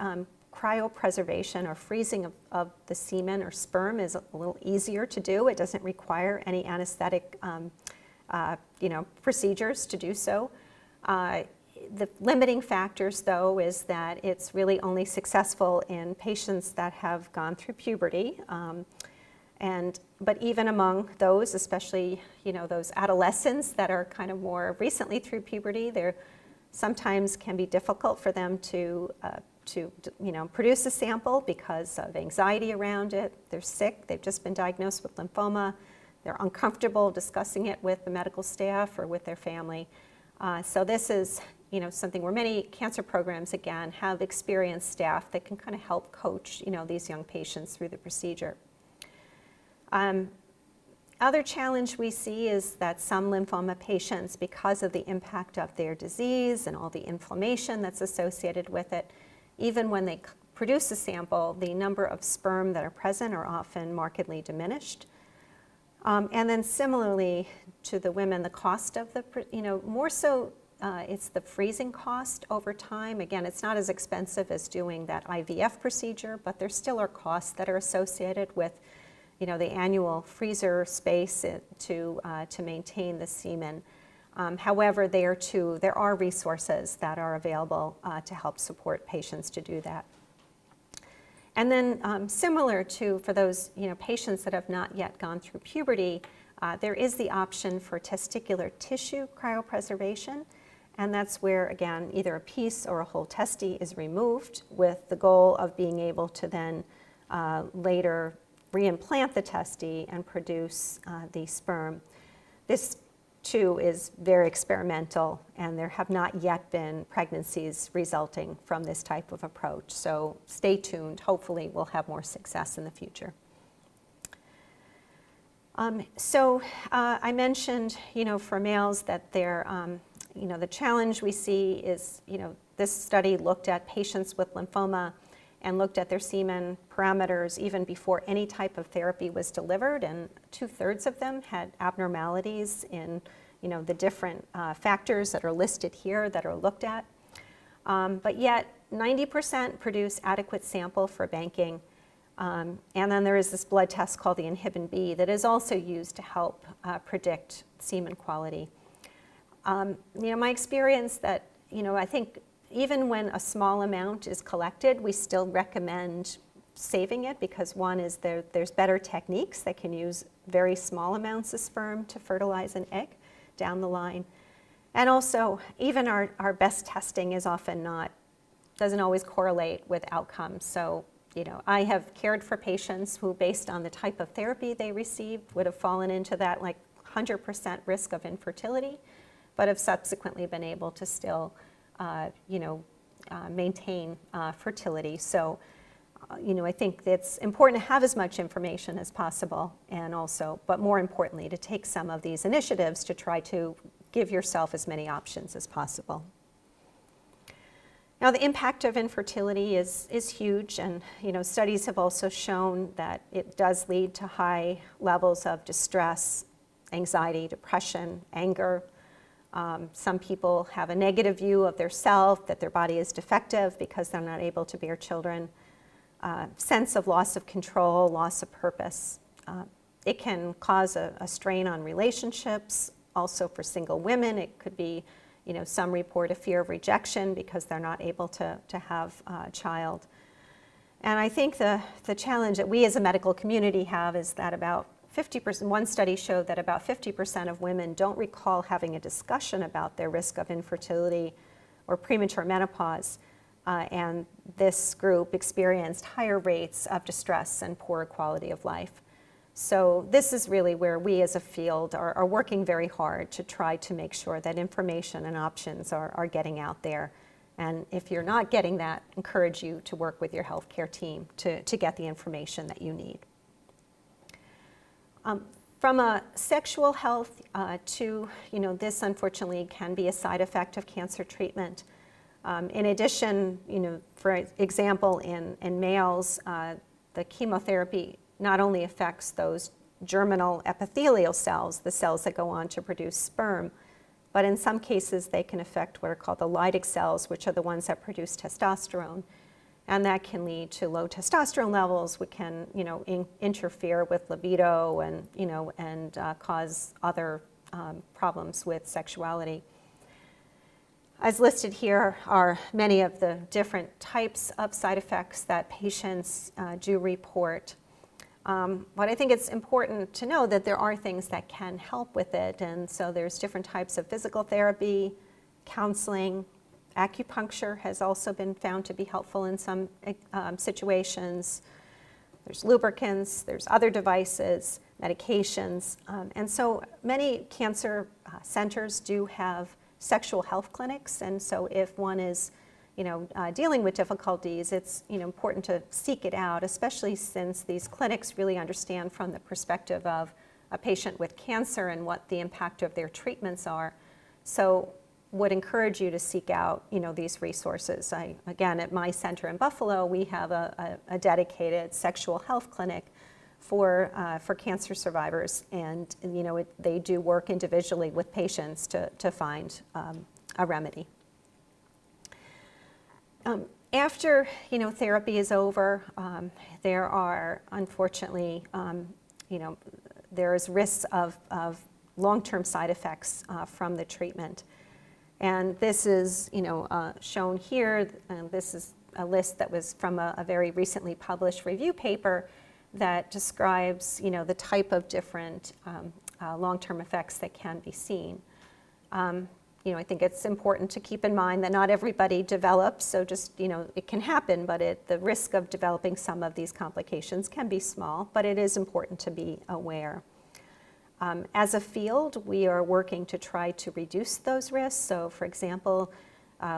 cryopreservation or freezing of the semen or sperm is a little easier to do. It doesn't require any anesthetic procedures to do so. The limiting factors, though, is that it's really only successful in patients that have gone through puberty. But even among those, especially those adolescents that are kind of more recently through puberty, they're sometimes can be difficult for them to produce a sample because of anxiety around it. They're sick, they've just been diagnosed with lymphoma, they're uncomfortable discussing it with the medical staff or with their family. So this is something where many cancer programs, again, have experienced staff that can kind of help coach these young patients through the procedure. Other challenge we see is that some lymphoma patients, because of the impact of their disease and all the inflammation that's associated with it, even when they produce a sample, the number of sperm that are present are often markedly diminished. And then similarly to the women, the cost of the, more so it's the freezing cost over time. Again, it's not as expensive as doing that IVF procedure, but there still are costs that are associated with the annual freezer space to maintain the semen. However, there are resources that are available to help support patients to do that. And then similar to for those patients that have not yet gone through puberty, there is the option for testicular tissue cryopreservation. And that's where, again, either a piece or a whole testy is removed with the goal of being able to then later reimplant the testes and produce the sperm. This too is very experimental, and there have not yet been pregnancies resulting from this type of approach. So stay tuned. Hopefully we'll have more success in the future. I mentioned, for males that they're, the challenge we see is, this study looked at patients with lymphoma and looked at their semen parameters even before any type of therapy was delivered, and 2/3 of them had abnormalities in, the different factors that are listed here that are looked at. But yet 90% produce adequate sample for banking. And then there is this blood test called the Inhibin B that is also used to help predict semen quality. My experience that, I think even when a small amount is collected, we still recommend saving it, because one is there's better techniques that can use very small amounts of sperm to fertilize an egg down the line. And also, even our best testing is often doesn't always correlate with outcomes. So, I have cared for patients who, based on the type of therapy they received, would have fallen into that 100% risk of infertility, but have subsequently been able to still, maintain fertility. So, I think it's important to have as much information as possible, and also, but more importantly, to take some of these initiatives to try to give yourself as many options as possible. Now, the impact of infertility is huge, and studies have also shown that it does lead to high levels of distress, anxiety, depression, anger. Some people have a negative view of their self, that their body is defective because they're not able to bear children. Sense of loss of control, loss of purpose. It can cause a strain on relationships. Also for single women, it could be, some report a fear of rejection because they're not able to have a child. And I think the challenge that we as a medical community have is that about 50%, one study showed that about 50% of women don't recall having a discussion about their risk of infertility or premature menopause. And this group experienced higher rates of distress and poor quality of life. So this is really where we as a field are working very hard to try to make sure that information and options are getting out there. And if you're not getting that, encourage you to work with your healthcare team to get the information that you need. From a sexual health to, this unfortunately can be a side effect of cancer treatment. In addition, for example, in males, the chemotherapy not only affects those germinal epithelial cells, the cells that go on to produce sperm, but in some cases they can affect what are called the Leydig cells, which are the ones that produce testosterone. And that can lead to low testosterone levels, which can, interfere with libido and cause other problems with sexuality. As listed here are many of the different types of side effects that patients do report. But I think it's important to know that there are things that can help with it. And so there's different types of physical therapy, counseling. Acupuncture has also been found to be helpful in some situations. There's lubricants, there's other devices, medications. And so many cancer centers do have sexual health clinics. And so if one is dealing with difficulties, it's important to seek it out, especially since these clinics really understand from the perspective of a patient with cancer and what the impact of their treatments are. So would encourage you to seek out these resources. Again, at my center in Buffalo, we have a dedicated sexual health clinic for cancer survivors, and they do work individually with patients to find a remedy. After therapy is over, there are unfortunately there is risks of long-term side effects from the treatment. And this is shown here. This is a list that was from a very recently published review paper that describes the type of different long-term effects that can be seen. I think it's important to keep in mind that not everybody develops, so just, it can happen, but the risk of developing some of these complications can be small, but it is important to be aware. As a field, we are working to try to reduce those risks. So for example,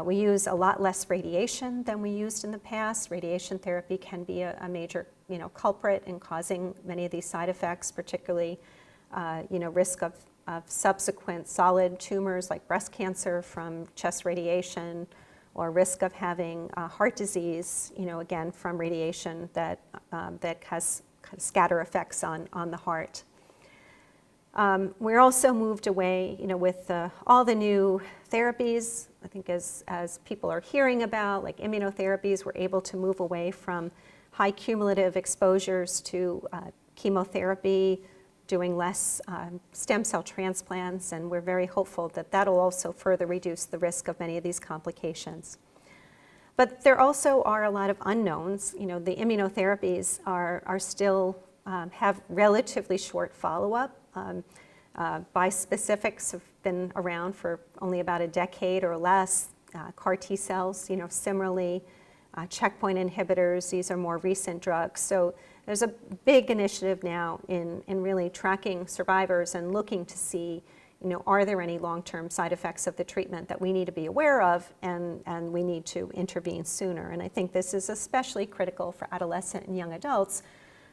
we use a lot less radiation than we used in the past. Radiation therapy can be a major, culprit in causing many of these side effects, particularly, risk of subsequent solid tumors like breast cancer from chest radiation, or risk of having heart disease, again, from radiation that has scatter effects on the heart. We're also moved away, with all the new therapies. I think as people are hearing about, like immunotherapies, we're able to move away from high cumulative exposures to chemotherapy, doing less stem cell transplants, and we're very hopeful that that'll also further reduce the risk of many of these complications. But there also are a lot of unknowns. The immunotherapies are still have relatively short follow-up. Bispecifics have been around for only about a decade or less. CAR T cells, similarly, checkpoint inhibitors, these are more recent drugs. So there's a big initiative now in really tracking survivors and looking to see, are there any long-term side effects of the treatment that we need to be aware of, and we need to intervene sooner. And I think this is especially critical for adolescent and young adults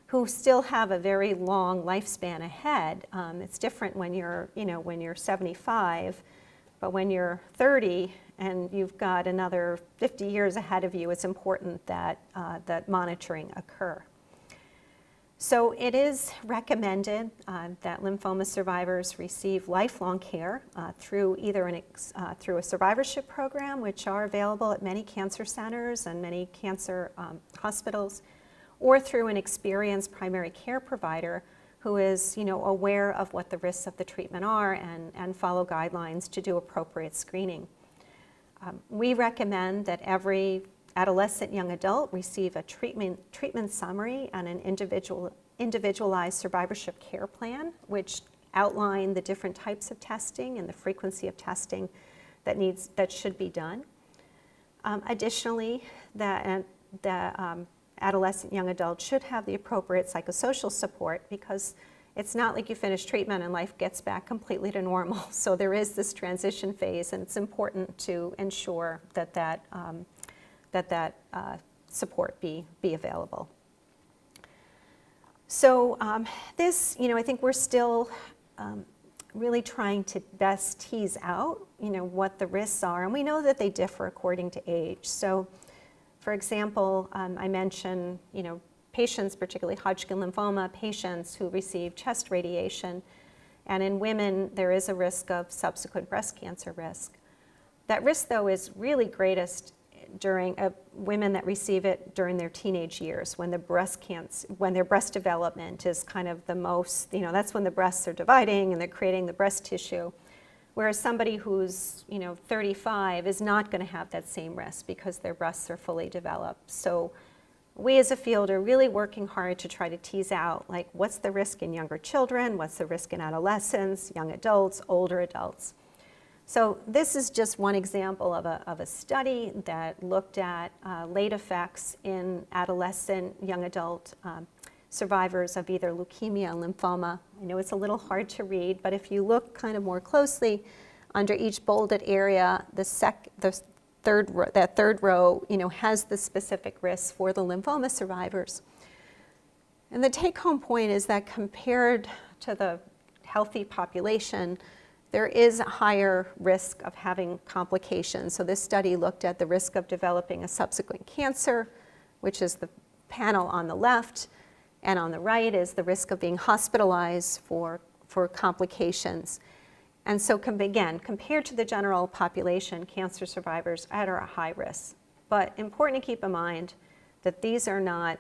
who still have a very long lifespan ahead. It's different when you're, when you're 75, but when you're 30 and you've got another 50 years ahead of you, it's important that, that monitoring occur. So it is recommended that lymphoma survivors receive lifelong care through either through a survivorship program, which are available at many cancer centers and many cancer hospitals, or through an experienced primary care provider who is, aware of what the risks of the treatment are and follow guidelines to do appropriate screening. We recommend that every adolescent young adult receive a treatment summary and an individualized survivorship care plan, which outline the different types of testing and the frequency of testing that should be done. Additionally, the adolescent young adult should have the appropriate psychosocial support, because it's not like you finish treatment and life gets back completely to normal. So there is this transition phase, and it's important to ensure that support be available. So this, I think we're still really trying to best tease out, what the risks are, and we know that they differ according to age. So, for example, I mentioned, patients, particularly Hodgkin lymphoma patients who receive chest radiation, and in women there is a risk of subsequent breast cancer risk. That risk, though, is really greatest during women that receive it during their teenage years, when their breast development is kind of the most, that's when the breasts are dividing and they're creating the breast tissue. Whereas somebody who's, 35 is not going to have that same risk because their breasts are fully developed. So we as a field are really working hard to try to tease out, like, what's the risk in younger children, what's the risk in adolescents, young adults, older adults. So this is just one example of a study that looked at late effects in adolescent, young adult survivors of either leukemia and lymphoma. I know it's a little hard to read, but if you look kind of more closely under each bolded area, that third row, has the specific risks for the lymphoma survivors. And the take-home point is that compared to the healthy population, there is a higher risk of having complications. So this study looked at the risk of developing a subsequent cancer, which is the panel on the left, and on the right is the risk of being hospitalized for complications. And so again, compared to the general population, cancer survivors are at a high risk. But important to keep in mind that these are not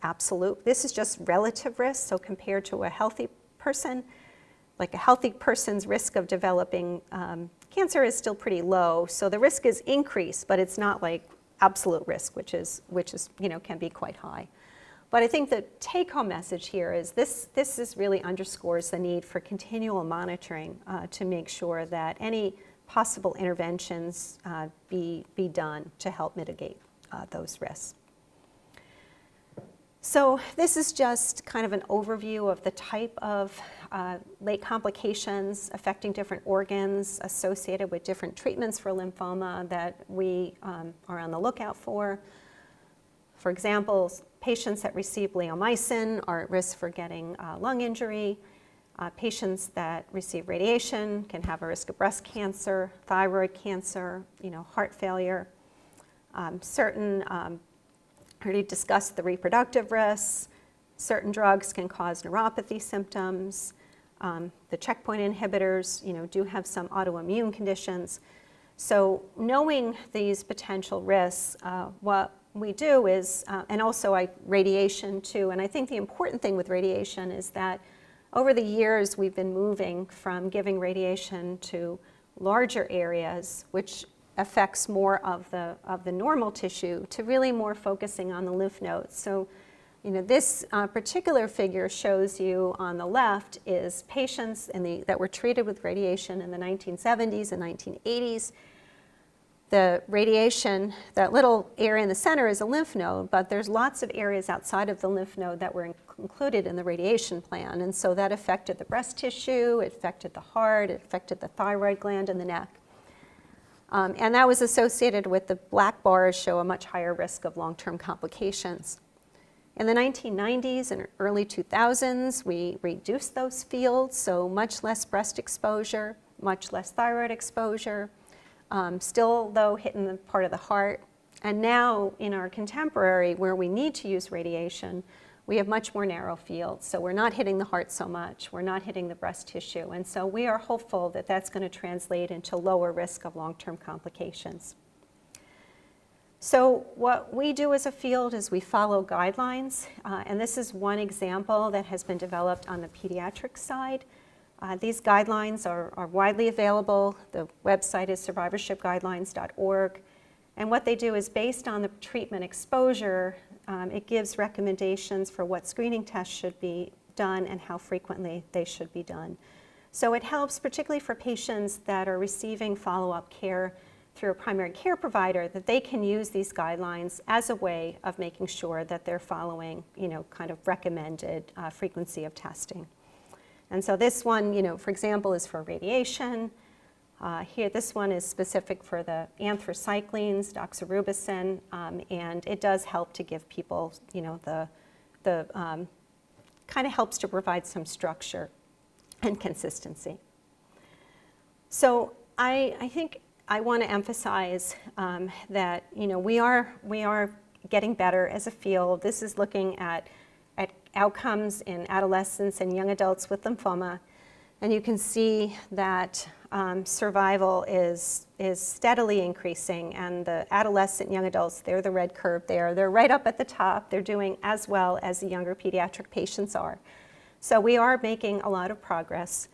absolute. This is just relative risk. So compared to a healthy person, like a healthy person's risk of developing cancer is still pretty low. So the risk is increased, but it's not like absolute risk, which is can be quite high. But I think the take-home message here is this is really underscores the need for continual monitoring to make sure that any possible interventions be done to help mitigate those risks. So this is just kind of an overview of the type of late complications affecting different organs associated with different treatments for lymphoma that we are on the lookout for. For example, patients that receive bleomycin are at risk for getting lung injury. Patients that receive radiation can have a risk of breast cancer, thyroid cancer, heart failure. Already discussed the reproductive risks. Certain drugs can cause neuropathy symptoms. The checkpoint inhibitors, do have some autoimmune conditions. So knowing these potential risks, what we do is, and also radiation too, and I think the important thing with radiation is that over the years we've been moving from giving radiation to larger areas, which affects more of the normal tissue, to really more focusing on the lymph nodes. So, this particular figure shows you on the left is patients that were treated with radiation in the 1970s and 1980s. The radiation, that little area in the center is a lymph node, but there's lots of areas outside of the lymph node that were included in the radiation plan. And so that affected the breast tissue, it affected the heart, it affected the thyroid gland and the neck. And that was associated with the black bars show a much higher risk of long-term complications. In the 1990s and early 2000s, we reduced those fields, so much less breast exposure, much less thyroid exposure, still though hitting the part of the heart. And now in our contemporary, where we need to use radiation, we have much more narrow fields. So we're not hitting the heart so much, we're not hitting the breast tissue. And so we are hopeful that that's going to translate into lower risk of long-term complications. So what we do as a field is we follow guidelines. And this is one example that has been developed on the pediatric side. These guidelines are widely available. The website is survivorshipguidelines.org. And what they do is based on the treatment exposure, it gives recommendations for what screening tests should be done and how frequently they should be done. So it helps, particularly for patients that are receiving follow-up care through a primary care provider, that they can use these guidelines as a way of making sure that they're following, kind of recommended frequency of testing. And so this one, for example, is for radiation. Here, this one is specific for the anthracyclines, doxorubicin, and it does help to give people, kind of helps to provide some structure and consistency. So I think I want to emphasize that, we are getting better as a field. This is looking at outcomes in adolescents and young adults with lymphoma. And you can see that survival is steadily increasing, and the adolescent young adults, they're the red curve there. They're right up at the top. They're doing as well as the younger pediatric patients are. So we are making a lot of progress.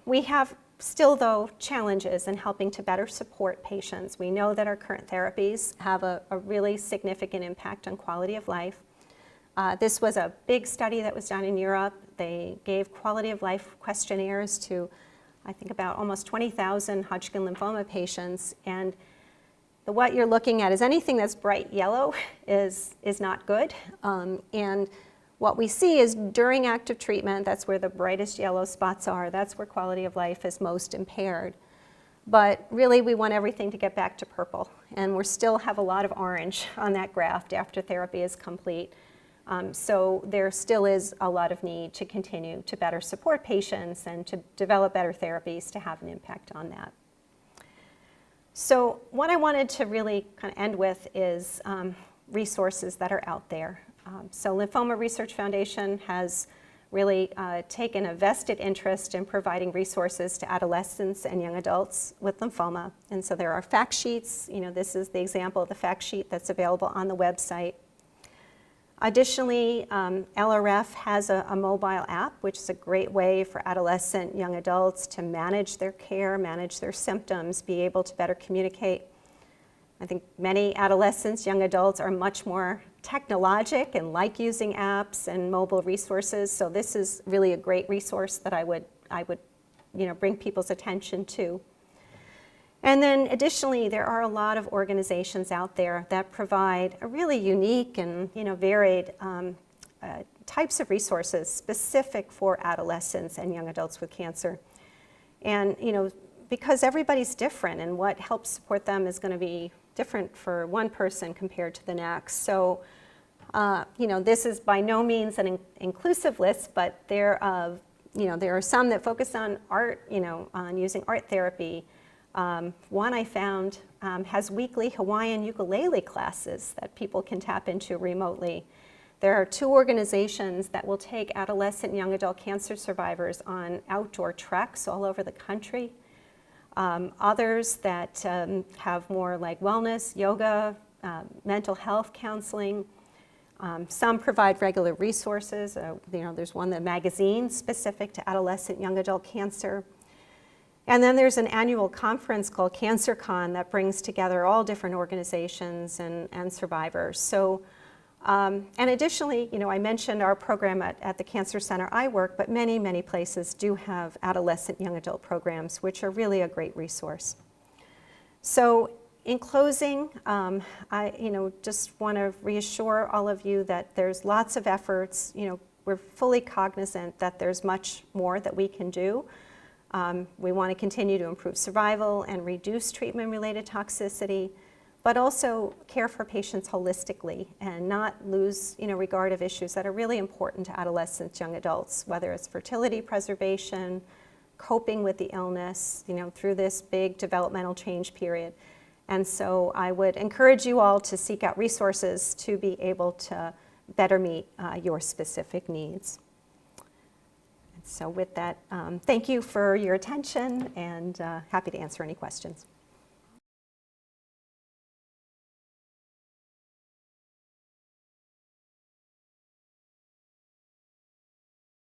We have still, though, challenges in helping to better support patients. We know that our current therapies have a really significant impact on quality of life. This was a big study that was done in Europe. They gave quality of life questionnaires to, I think, about almost 20,000 Hodgkin lymphoma patients. And what you're looking at is anything that's bright yellow is not good. And what we see is during active treatment, that's where the brightest yellow spots are. That's where quality of life is most impaired. But really, we want everything to get back to purple. And we still have a lot of orange on that graph after therapy is complete. So there still is a lot of need to continue to better support patients and to develop better therapies to have an impact on that. So what I wanted to really kind of end with is resources that are out there. So Lymphoma Research Foundation has really taken a vested interest in providing resources to adolescents and young adults with lymphoma. And so there are fact sheets. This is the example of the fact sheet that's available on the website. Additionally, LRF has a mobile app, which is a great way for adolescent young adults to manage their care, manage their symptoms, be able to better communicate. I think many adolescents, young adults are much more technologic and like using apps and mobile resources. So this is really a great resource that I would bring people's attention to. And then additionally, there are a lot of organizations out there that provide a really unique and varied types of resources specific for adolescents and young adults with cancer. And because everybody's different and what helps support them is going to be different for one person compared to the next. So this is by no means an inclusive list, but there are some that focus on art, on using art therapy. One I found has weekly Hawaiian ukulele classes that people can tap into remotely. There are 2 organizations that will take adolescent and young adult cancer survivors on outdoor treks all over the country. Others that have more like wellness, yoga, mental health counseling. Some provide regular resources. There's one, the magazine specific to adolescent young adult cancer. And then there's an annual conference called CancerCon that brings together all different organizations and survivors. So, and additionally, I mentioned our program at the Cancer Center I work, but many, many places do have adolescent young adult programs, which are really a great resource. So in closing, I just want to reassure all of you that there's lots of efforts. We're fully cognizant that there's much more that we can do. We want to continue to improve survival and reduce treatment-related toxicity, but also care for patients holistically and not lose regard of issues that are really important to adolescents, young adults, whether it's fertility preservation, coping with the illness, through this big developmental change period. And so I would encourage you all to seek out resources to be able to better meet your specific needs. So with that, thank you for your attention, and happy to answer any questions.